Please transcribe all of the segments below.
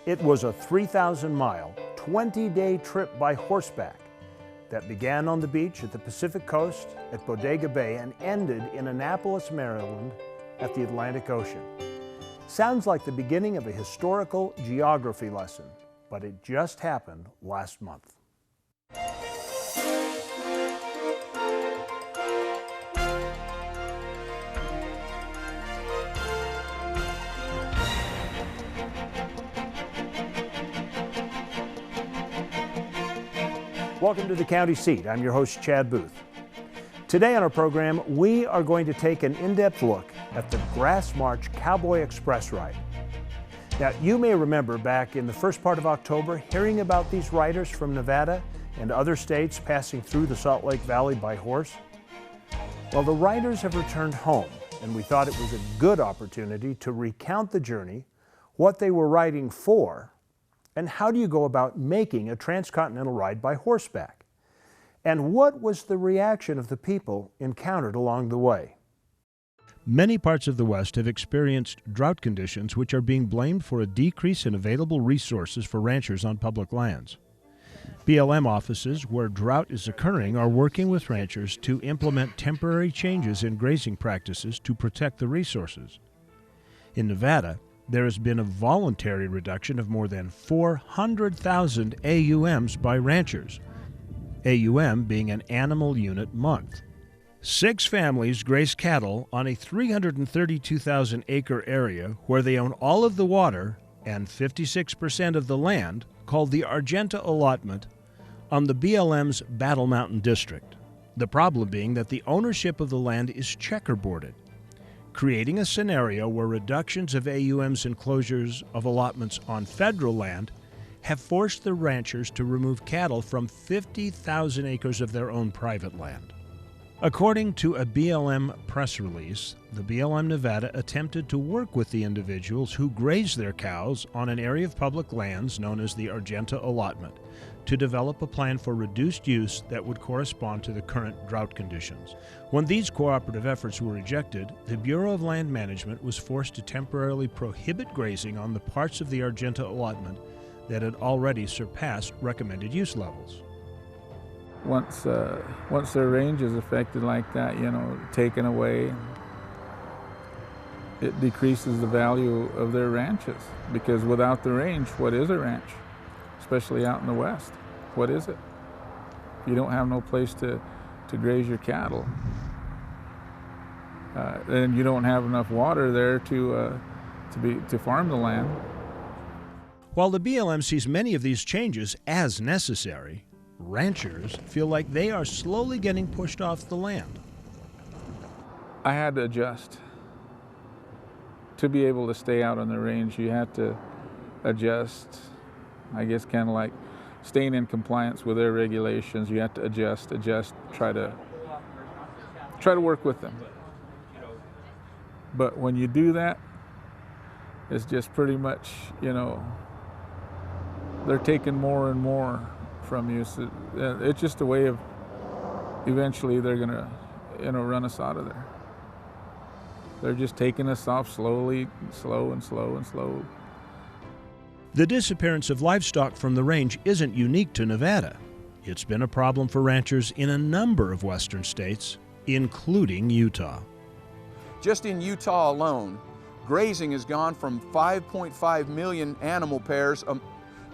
It was a 3,000-mile, 20-day trip by horseback that began on the beach at the Pacific Coast at Bodega Bay and ended in Annapolis, Maryland at the Atlantic Ocean. Sounds like the beginning of a historical geography lesson, but it just happened last month. Welcome to the County Seat. I'm your host, Chad Booth. Today on our program, we are going to take an in-depth look at the Grass March Cowboy Express ride. Now, you may remember back in the first part of October hearing about these riders from Nevada and other states passing through the Salt Lake Valley by horse. Well, the riders have returned home, and we thought it was a good opportunity to recount the journey, what they were riding for, and how do you go about making a transcontinental ride by horseback? And what was the reaction of the people encountered along the way? Many parts of the West have experienced drought conditions which are being blamed for a decrease in available resources for ranchers on public lands. BLM offices where drought is occurring are working with ranchers to implement temporary changes in grazing practices to protect the resources. In Nevada, there has been a voluntary reduction of more than 400,000 AUMs by ranchers, AUM being an animal unit month. 6 families graze cattle on a 332,000-acre area where they own all of the water and 56% of the land, called the Argenta allotment, on the BLM's Battle Mountain district. The problem being that the ownership of the land is checkerboarded, creating a scenario where reductions of AUMs and closures of allotments on federal land have forced the ranchers to remove cattle from 50,000 acres of their own private land. According to a BLM press release, the BLM Nevada attempted to work with the individuals who graze their cows on an area of public lands known as the Argenta allotment to develop a plan for reduced use that would correspond to the current drought conditions. When these cooperative efforts were rejected, the Bureau of Land Management was forced to temporarily prohibit grazing on the parts of the Argenta allotment that had already surpassed recommended use levels. Once their range is affected like that, taken away, it decreases the value of their ranches. Because without the range, what is a ranch? Especially out in the West, what is it? You don't have no place to graze your cattle. And you don't have enough water there to farm the land. While the BLM sees many of these changes as necessary, ranchers feel like they are slowly getting pushed off the land. I had to adjust. To be able to stay out on the range, you had to adjust. I guess kind of like staying in compliance with their regulations. You have to adjust, try to work with them. But when you do that, it's just pretty much, they're taking more and more from you. So it's just a way of, eventually they're gonna, run us out of there. They're just taking us off slowly, slow. The disappearance of livestock from the range isn't unique to Nevada. It's been a problem for ranchers in a number of western states, including Utah. Just in Utah alone, grazing has gone from 5.5 million animal pairs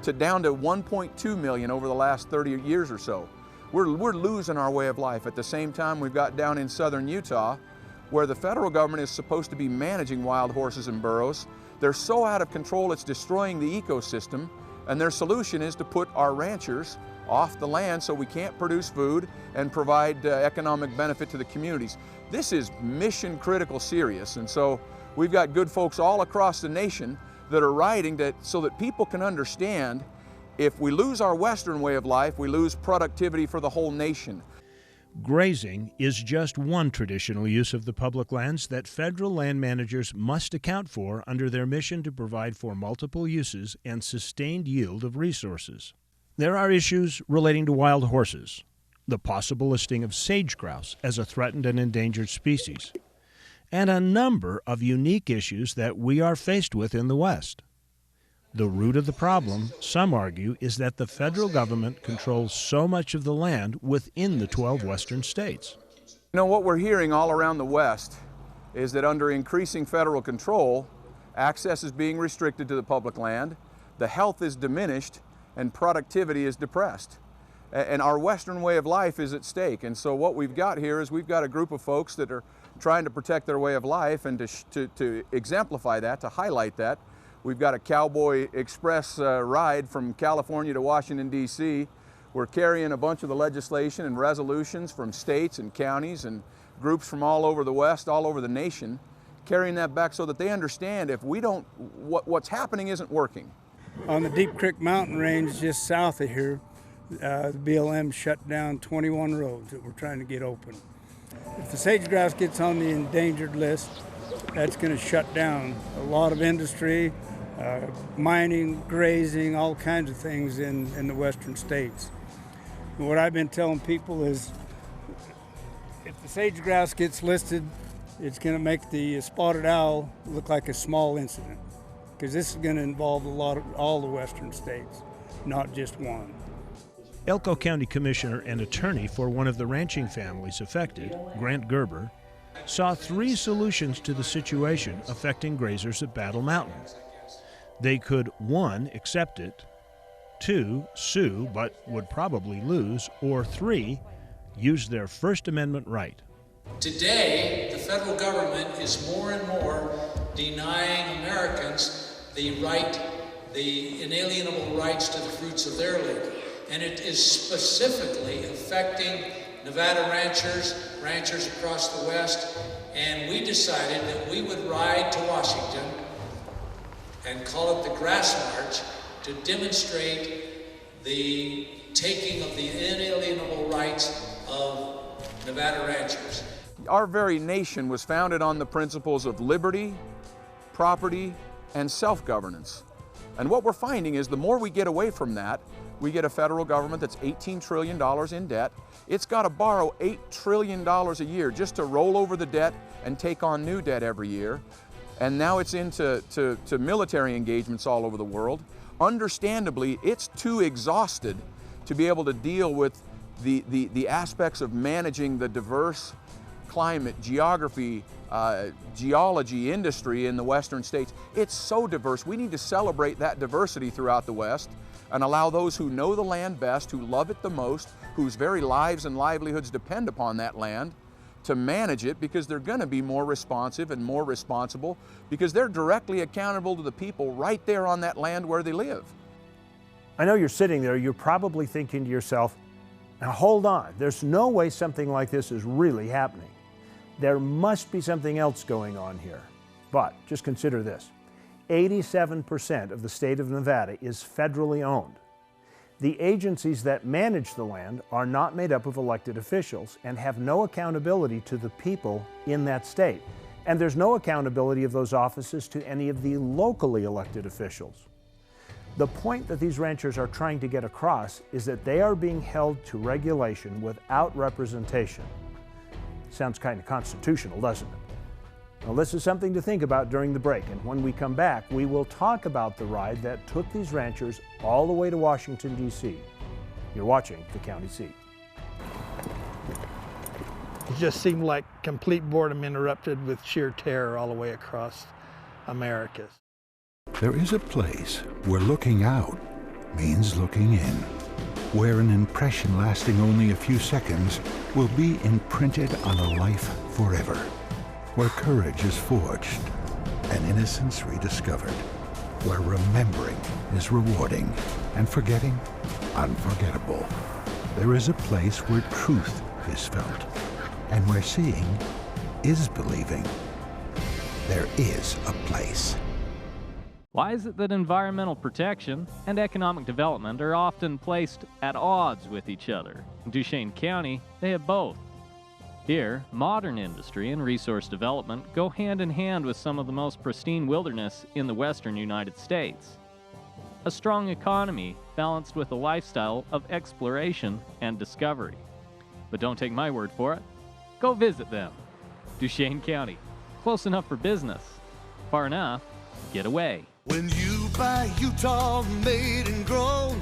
to down to 1.2 million over the last 30 years or so. We're losing our way of life. At the same time, we've got down in southern Utah, where the federal government is supposed to be managing wild horses and burros. They're so out of control, it's destroying the ecosystem, and their solution is to put our ranchers off the land so we can't produce food and provide economic benefit to the communities. This is mission critical serious, and so we've got good folks all across the nation that are writing that so that people can understand if we lose our Western way of life, we lose productivity for the whole nation. Grazing is just one traditional use of the public lands that federal land managers must account for under their mission to provide for multiple uses and sustained yield of resources. There are issues relating to wild horses, the possible listing of sage grouse as a threatened and endangered species, and a number of unique issues that we are faced with in the West. The root of the problem, some argue, is that the federal government controls so much of the land within the 12 western states. You know, what we're hearing all around the West is that under increasing federal control, access is being restricted to the public land, the health is diminished, and productivity is depressed. And our Western way of life is at stake. And so what we've got here is we've got a group of folks that are trying to protect their way of life, and to exemplify that, to highlight that, we've got a Cowboy Express ride from California to Washington, D.C. We're carrying a bunch of the legislation and resolutions from states and counties and groups from all over the West, all over the nation, carrying that back so that they understand if we don't, what's happening isn't working. On the Deep Creek Mountain Range just south of here, the BLM shut down 21 roads that we're trying to get open. If the sage-grouse gets on the endangered list, that's going to shut down a lot of industry, mining, grazing, all kinds of things in the western states. And what I've been telling people is if the sage-grouse gets listed, it's going to make the spotted owl look like a small incident, because this is going to involve all the western states, not just one. Elko County Commissioner and attorney for one of the ranching families affected, Grant Gerber, saw 3 solutions to the situation affecting grazers at Battle Mountain. They could, 1, accept it, 2, sue but would probably lose, or 3, use their First Amendment right. Today, the federal government is more and more denying Americans the inalienable rights to the fruits of their labor. And it is specifically affecting Nevada ranchers across the West, and we decided that we would ride to Washington and call it the Grass March to demonstrate the taking of the inalienable rights of Nevada ranchers. Our very nation was founded on the principles of liberty, property, and self-governance. And what we're finding is the more we get away from that, we get a federal government that's $18 trillion in debt. It's got to borrow $8 trillion a year just to roll over the debt and take on new debt every year. And now it's into military engagements all over the world. Understandably, it's too exhausted to be able to deal with the aspects of managing the diverse climate, geography, geology, industry in the western states. It's so diverse. We need to celebrate that diversity throughout the West and allow those who know the land best, who love it the most, whose very lives and livelihoods depend upon that land, to manage it, because they're going to be more responsive and more responsible, because they're directly accountable to the people right there on that land where they live. I know you're sitting there, you're probably thinking to yourself, now hold on, there's no way something like this is really happening. There must be something else going on here. But just consider this. 87% of the state of Nevada is federally owned. The agencies that manage the land are not made up of elected officials and have no accountability to the people in that state. And there's no accountability of those offices to any of the locally elected officials. The point that these ranchers are trying to get across is that they are being held to regulation without representation. Sounds kind of constitutional, doesn't it? Well, this is something to think about during the break, and when we come back, we will talk about the ride that took these ranchers all the way to Washington, D.C. You're watching The County Seat. It just seemed like complete boredom interrupted with sheer terror all the way across America. There is a place where looking out means looking in, where an impression lasting only a few seconds will be imprinted on a life forever, where courage is forged and innocence rediscovered, where remembering is rewarding and forgetting unforgettable. There is a place where truth is felt and where seeing is believing. There is a place. Why is it that environmental protection and economic development are often placed at odds with each other? In Duchesne County, they have both. Here, modern industry and resource development go hand in hand with some of the most pristine wilderness in the western United States. A strong economy balanced with a lifestyle of exploration and discovery. But don't take my word for it. Go visit them. Duchesne County, close enough for business, far enough, get away. When you by Utah, made and grown.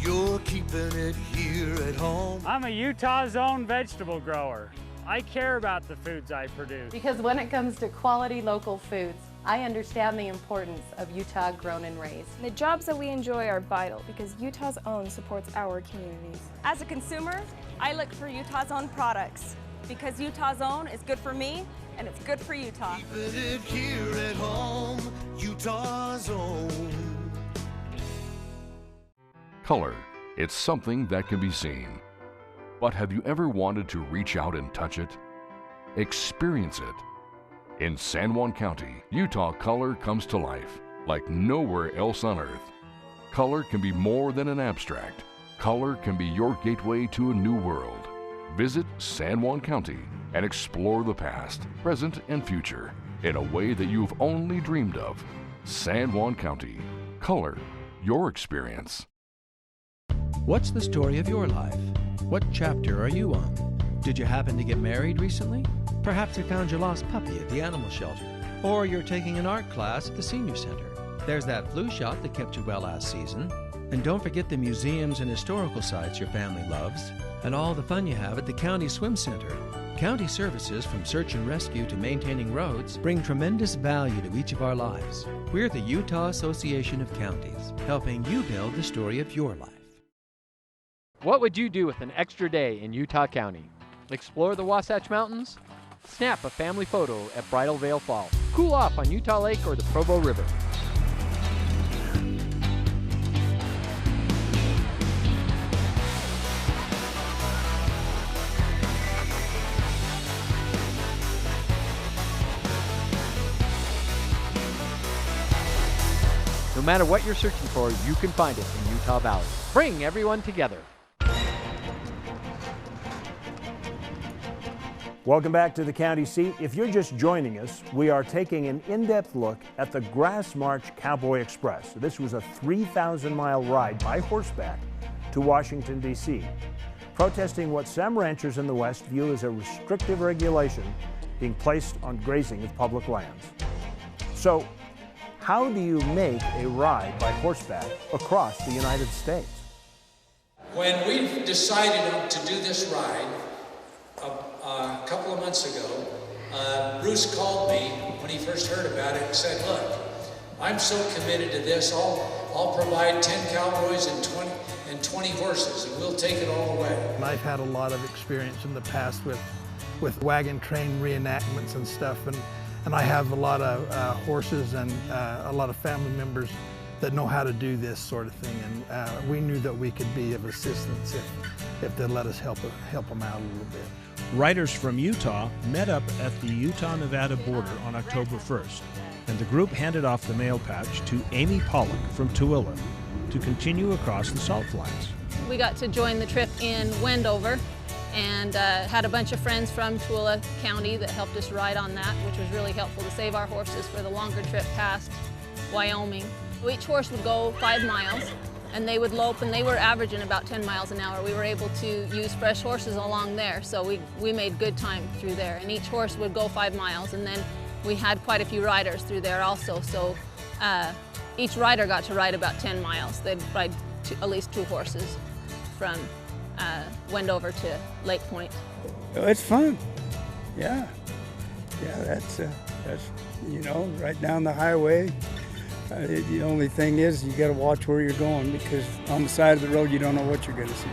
You're keeping it here at home. I'm a Utah's own vegetable grower. I care about the foods I produce. Because when it comes to quality local foods, I understand the importance of Utah grown and raised. The jobs that we enjoy are vital because Utah's Own supports our communities. As a consumer, I look for Utah's Own products because Utah's Own is good for me and it's good for Utah. Keeping it here at home, Utah's Own. Color. It's something that can be seen. But have you ever wanted to reach out and touch it? Experience it. In San Juan County, Utah, color comes to life like nowhere else on earth. Color can be more than an abstract. Color can be your gateway to a new world. Visit San Juan County and explore the past, present, and future in a way that you've only dreamed of. San Juan County. Color your experience. What's the story of your life? What chapter are you on? Did you happen to get married recently? Perhaps you found your lost puppy at the animal shelter. Or you're taking an art class at the senior center. There's that flu shot that kept you well last season. And don't forget the museums and historical sites your family loves. And all the fun you have at the County Swim Center. County services from search and rescue to maintaining roads bring tremendous value to each of our lives. We're the Utah Association of Counties, helping you build the story of your life. What would you do with an extra day in Utah County? Explore the Wasatch Mountains? Snap a family photo at Bridal Veil Falls. Cool off on Utah Lake or the Provo River. No matter what you're searching for, you can find it in Utah Valley. Bring everyone together. Welcome back to the county seat. If you're just joining us, we are taking an in-depth look at the Grass March Cowboy Express. This was a 3,000-mile ride by horseback to Washington, D.C., protesting what some ranchers in the West view as a restrictive regulation being placed on grazing of public lands. So, how do you make a ride by horseback across the United States? When we decided to do this ride a couple of months ago, Bruce called me when he first heard about it and said, look, I'm so committed to this, I'll provide 10 cowboys and 20 horses, and we'll take it all the way. I've had a lot of experience in the past with wagon train reenactments and stuff, and I have a lot of horses and a lot of family members that know how to do this sort of thing, and we knew that we could be of assistance if they let us help them out a little bit. Riders from Utah met up at the Utah-Nevada border on October 1st, and the group handed off the mail pouch to Amy Pollock from Tooele to continue across the salt flats. We got to join the trip in Wendover and had a bunch of friends from Tooele County that helped us ride on that, which was really helpful to save our horses for the longer trip past Wyoming. Each horse would go 5 miles, and they would lope, and they were averaging about 10 miles an hour. We were able to use fresh horses along there, so we made good time through there. And each horse would go 5 miles, and then we had quite a few riders through there also, so each rider got to ride about 10 miles. They'd ride at least 2 horses from Wendover to Lake Point. Oh, it's fun. Yeah, that's right down the highway. The only thing is you got to watch where you're going, because on the side of the road you don't know what you're going to see.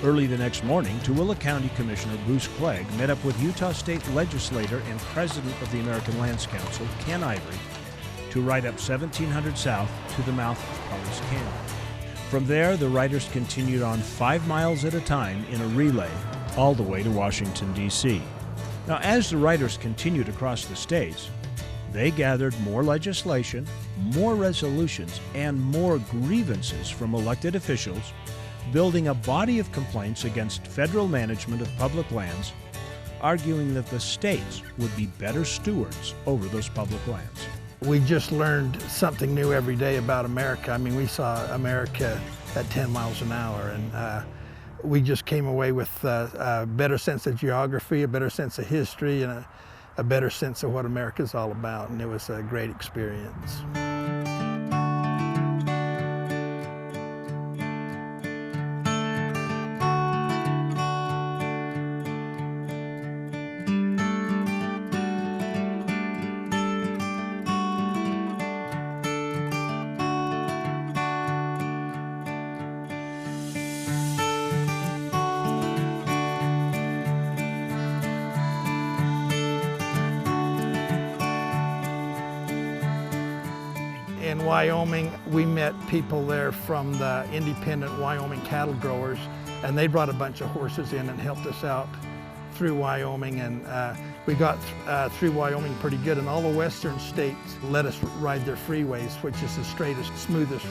Early the next morning, Tooele County Commissioner Bruce Clegg met up with Utah State Legislator and President of the American Lands Council, Ken Ivory, to ride up 1700 South to the mouth of Parley's Canyon. From there, the riders continued on 5 miles at a time in a relay all the way to Washington, D.C. Now, as the riders continued across the states, they gathered more legislation, more resolutions, and more grievances from elected officials, building a body of complaints against federal management of public lands, arguing that the states would be better stewards over those public lands. We just learned something new every day about America. I mean, we saw America at 10 miles an hour, and we just came away with a better sense of geography, a better sense of history, and a better sense of what America's all about, and it was a great experience. In Wyoming, we met people there from the independent Wyoming cattle growers, and they brought a bunch of horses in and helped us out through Wyoming, and we got through Wyoming pretty good, and all the western states let us ride their freeways, which is the straightest, smoothest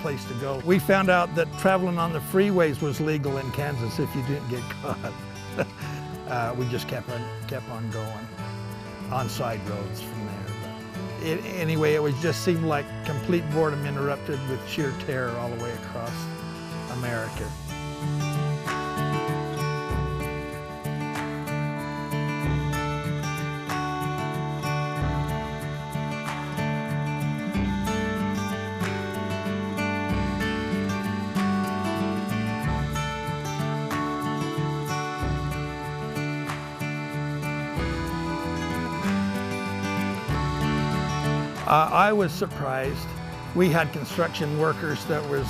place to go. We found out that traveling on the freeways was legal in Kansas if you didn't get caught. We just kept on going on side roads from there. Anyway, it just seemed like complete boredom interrupted with sheer terror all the way across America. I was surprised. We had construction workers that was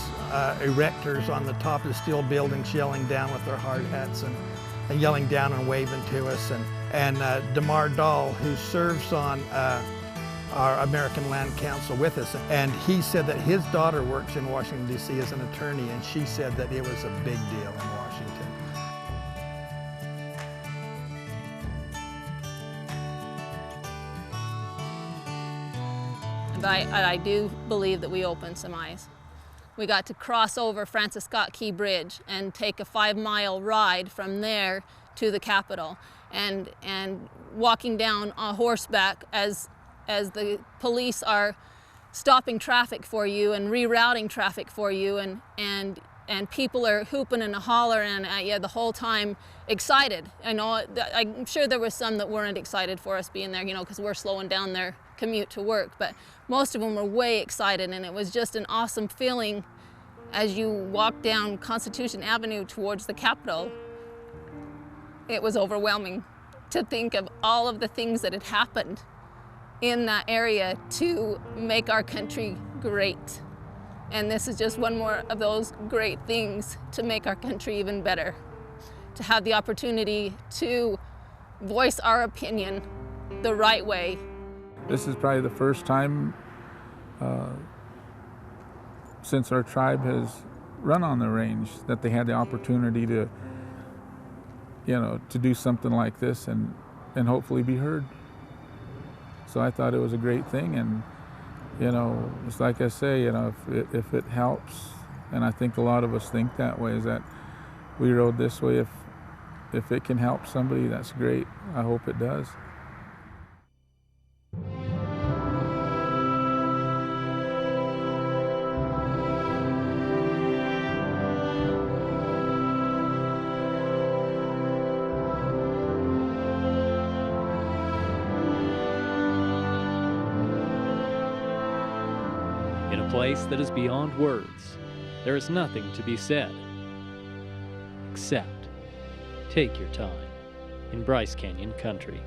erectors on the top of steel buildings yelling down with their hard hats and yelling down and waving to us. And Damar Dahl, who serves on our American Land Council with us, and he said that his daughter works in Washington, D.C. as an attorney, and she said that it was a big deal in Washington. I do believe that we opened some eyes. We got to cross over Francis Scott Key Bridge and take a 5-mile ride from there to the Capitol, and walking down on horseback as the police are stopping traffic for you and rerouting traffic for you, and people are hooping and hollering at you the whole time, excited. I know, I'm sure there were some that weren't excited for us being there, you know, because we're slowing down their commute to work, but most of them were way excited, and it was just an awesome feeling as you walk down Constitution Avenue towards the Capitol. It was overwhelming to think of all of the things that had happened in that area to make our country great. And this is just one more of those great things to make our country even better. To have the opportunity to voice our opinion the right way. This is probably the first time since our tribe has run on the range that they had the opportunity to, you know, to do something like this and hopefully be heard. So I thought it was a great thing, and you know, it's like I say, you know, if it helps, and I think a lot of us think that way, is that we rode this way. If it can help somebody, that's great. I hope it does. In a place that is beyond words, there is nothing to be said, except take your time in Bryce Canyon country.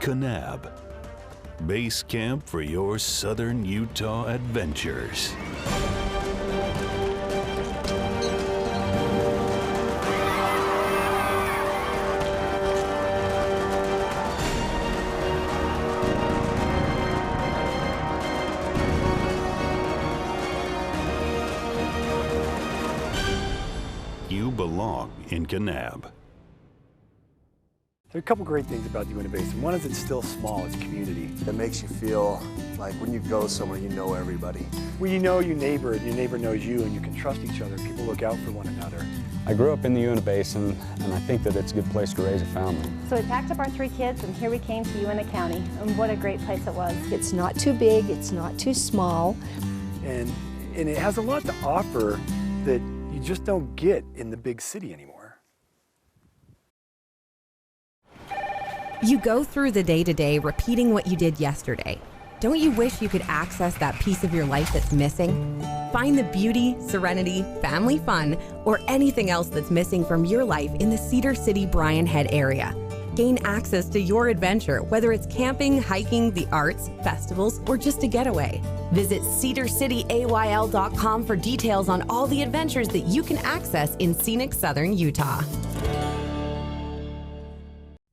Kanab, base camp for your southern Utah adventures. You belong in Kanab. There are a couple great things about the Uinta Basin. One is it's still small, it's community. It makes you feel like when you go somewhere, you know everybody. When you know your neighbor and your neighbor knows you and you can trust each other, people look out for one another. I grew up in the Uinta Basin, and I think that it's a good place to raise a family. So we packed up our 3 kids, and here we came to Uinta County, and what a great place it was. It's not too big, it's not too small. And it has a lot to offer that you just don't get in the big city anymore. You go through the day-to-day repeating what you did yesterday. Don't you wish you could access that piece of your life that's missing? Find the beauty, serenity, family fun, or anything else that's missing from your life in the Cedar City, Bryan Head area. Gain access to your adventure, whether it's camping, hiking, the arts, festivals, or just a getaway. Visit cedarcityayl.com for details on all the adventures that you can access in scenic southern Utah.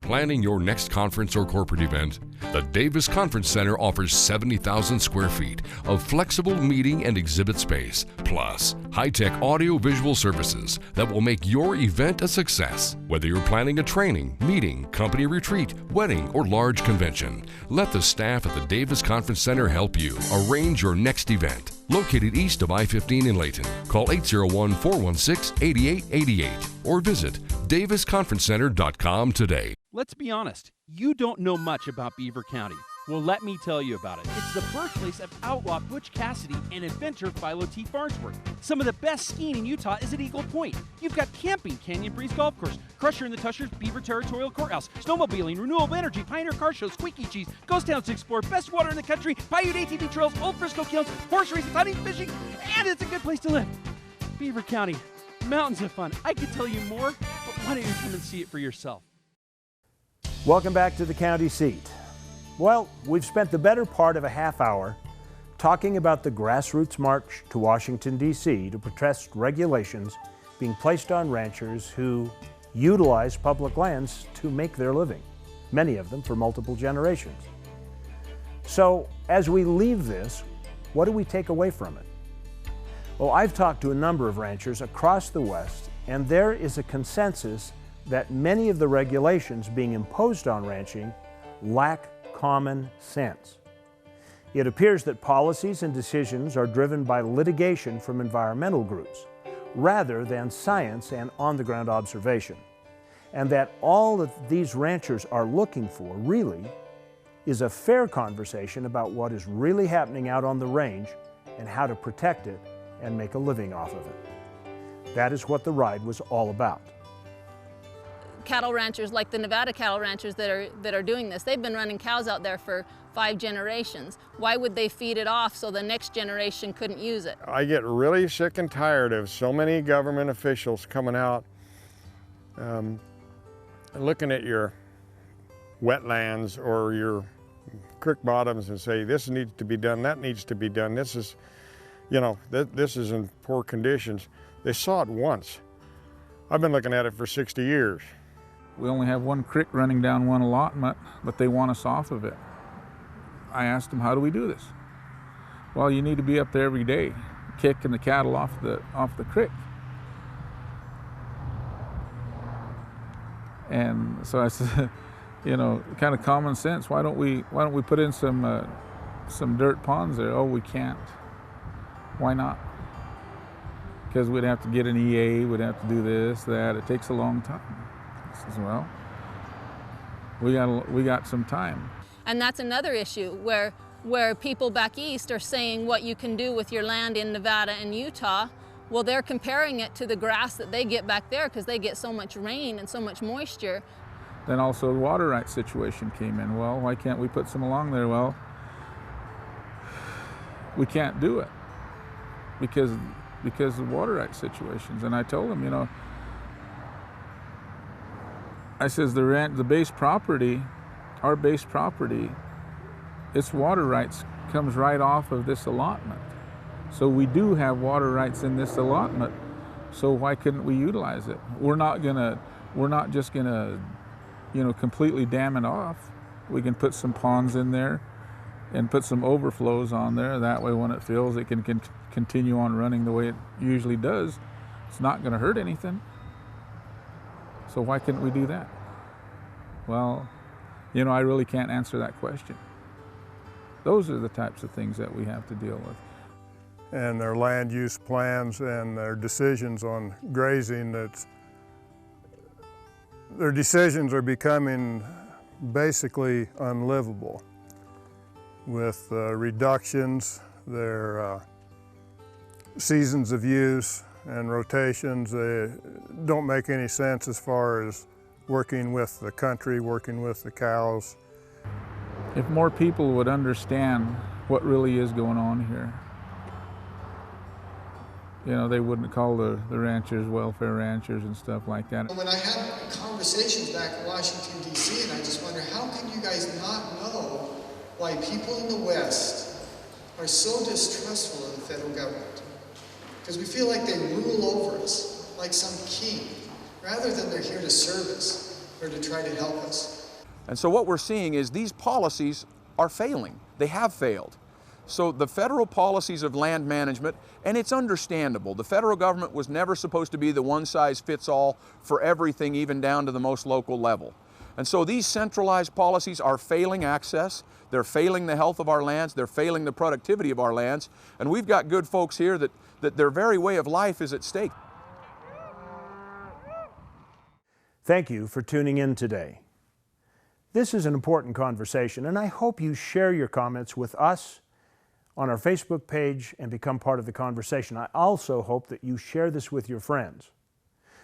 Planning your next conference or corporate event? The Davis Conference Center offers 70,000 square feet of flexible meeting and exhibit space, plus high-tech audio-visual services that will make your event a success. Whether you're planning a training, meeting, company retreat, wedding, or large convention, let the staff at the Davis Conference Center help you arrange your next event. Located east of I-15 in Layton, call 801-416-8888 or visit davisconferencecenter.com today. Let's be honest, you don't know much about Beaver County. Well, let me tell you about it. It's the birthplace of outlaw Butch Cassidy and inventor Philo T. Farnsworth. Some of the best skiing in Utah is at Eagle Point. You've got camping, Canyon Breeze Golf Course, Crusher in the Tushers, Beaver Territorial Courthouse, snowmobiling, renewable energy, Pioneer Car Show, Squeaky Cheese, ghost towns to explore, best water in the country, Paiute ATV trails, Old Frisco kilns, horse races, hunting, fishing, and it's a good place to live. Beaver County, mountains of fun. I could tell you more, but why don't you come and see it for yourself? Welcome back to the county seat. Well, we've spent the better part of a half hour talking about the grassroots march to Washington, D.C. to protest regulations being placed on ranchers who utilize public lands to make their living, many of them for multiple generations. So, as we leave this, what do we take away from it? Well, I've talked to a number of ranchers across the West, and there is a consensus that many of the regulations being imposed on ranching lack common sense. It appears that policies and decisions are driven by litigation from environmental groups rather than science and on-the-ground observation, and that all that these ranchers are looking for really is a fair conversation about what is really happening out on the range and how to protect it and make a living off of it. That is what the ride was all about. Cattle ranchers like the Nevada cattle ranchers that are doing this, they've been running cows out there for 5 generations. Why would they feed it off so the next generation couldn't use it? I get really sick and tired of so many government officials coming out looking at your wetlands or your creek bottoms and say, this needs to be done, that needs to be done, this is, you know, this is in poor conditions. They saw it once. I've been looking at it for 60 years. We only have one creek running down one allotment, but they want us off of it. I asked them, how do we do this? Well, you need to be up there every day, kicking the cattle off the creek. And so I said, you know, kind of common sense. Why don't we put in some dirt ponds there? Oh, we can't. Why not? Because we'd have to get an EA, we'd have to do this, that. It takes a long time. I says, well, we got some time. And that's another issue where people back east are saying what you can do with your land in Nevada and Utah. Well, they're comparing it to the grass that they get back there because they get so much rain and so much moisture. Then also the water rights situation came in. Well, why can't we put some along there? Well, we can't do it because of water rights situations. And I told them, you know, I says the base property, our base property, its water rights comes right off of this allotment. So we do have water rights in this allotment. So why couldn't we utilize it? We're not just gonna, you know, completely dam it off. We can put some ponds in there and put some overflows on there. That way when it fills, it can continue on running the way it usually does. It's not gonna hurt anything. So why couldn't we do that? Well, you know, I really can't answer that question. Those are the types of things that we have to deal with. And their land use plans and their decisions on grazing, their decisions are becoming basically unlivable with reductions, their seasons of use and rotations. They don't make any sense as far as working with the country, working with the cows. If more people would understand what really is going on here, you know, they wouldn't call the ranchers welfare ranchers and stuff like that. When I had conversations back in Washington, D.C., and I just wonder, how can you guys not know why people in the West are so distrustful of the federal government? Because we feel like they rule over us like some king, rather than they're here to serve us or to try to help us. And so what we're seeing is these policies are failing. They have failed. So the federal policies of land management, and it's understandable, the federal government was never supposed to be the one-size-fits-all for everything, even down to the most local level. And so these centralized policies are failing access, they're failing the health of our lands, they're failing the productivity of our lands, and we've got good folks here that their very way of life is at stake. Thank you for tuning in today. This is an important conversation, and I hope you share your comments with us on our Facebook page and become part of the conversation. I also hope that you share this with your friends.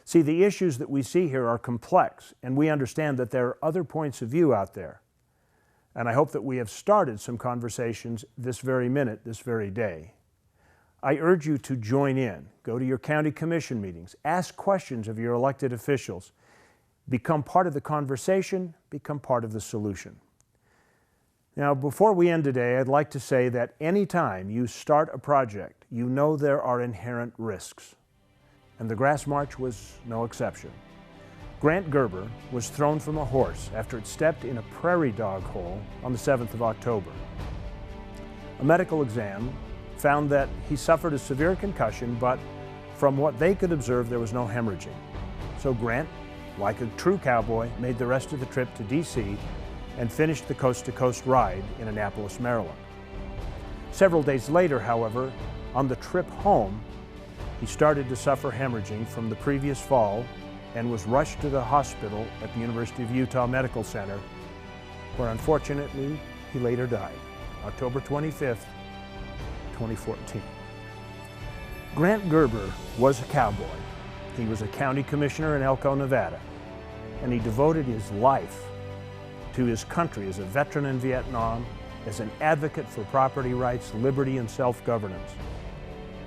See, the issues that we see here are complex, and we understand that there are other points of view out there. And I hope that we have started some conversations this very minute, this very day. I urge you to join in. Go to your county commission meetings. Ask questions of your elected officials. Become part of the conversation. Become part of the solution. Now, before we end today, I'd like to say that anytime you start a project, you know there are inherent risks. And the Grass March was no exception. Grant Gerber was thrown from a horse after it stepped in a prairie dog hole on the 7th of October. A medical exam found that he suffered a severe concussion, but from what they could observe, there was no hemorrhaging. So Grant, like a true cowboy, made the rest of the trip to D.C. and finished the coast-to-coast ride in Annapolis, Maryland. Several days later, however, on the trip home, he started to suffer hemorrhaging from the previous fall and was rushed to the hospital at the University of Utah Medical Center, where unfortunately he later died, October 25th, 2014. Grant Gerber was a cowboy. He was a county commissioner in Elko, Nevada, and he devoted his life to his country as a veteran in Vietnam, as an advocate for property rights, liberty, and self-governance.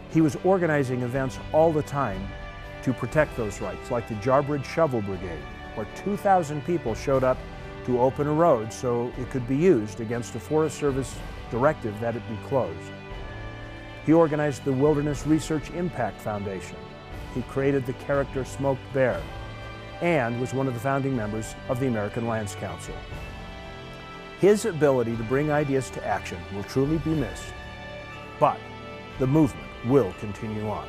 He was organizing events all the time to protect those rights, like the Jarbridge Shovel Brigade, where 2,000 people showed up to open a road so it could be used against a Forest Service directive that it be closed. He organized the Wilderness Research Impact Foundation. He created the character Smoked Bear, and was one of the founding members of the American Lands Council. His ability to bring ideas to action will truly be missed, but the movement will continue on.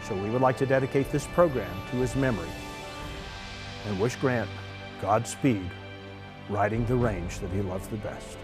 So we would like to dedicate this program to his memory and wish Grant Godspeed riding the range that he loved the best.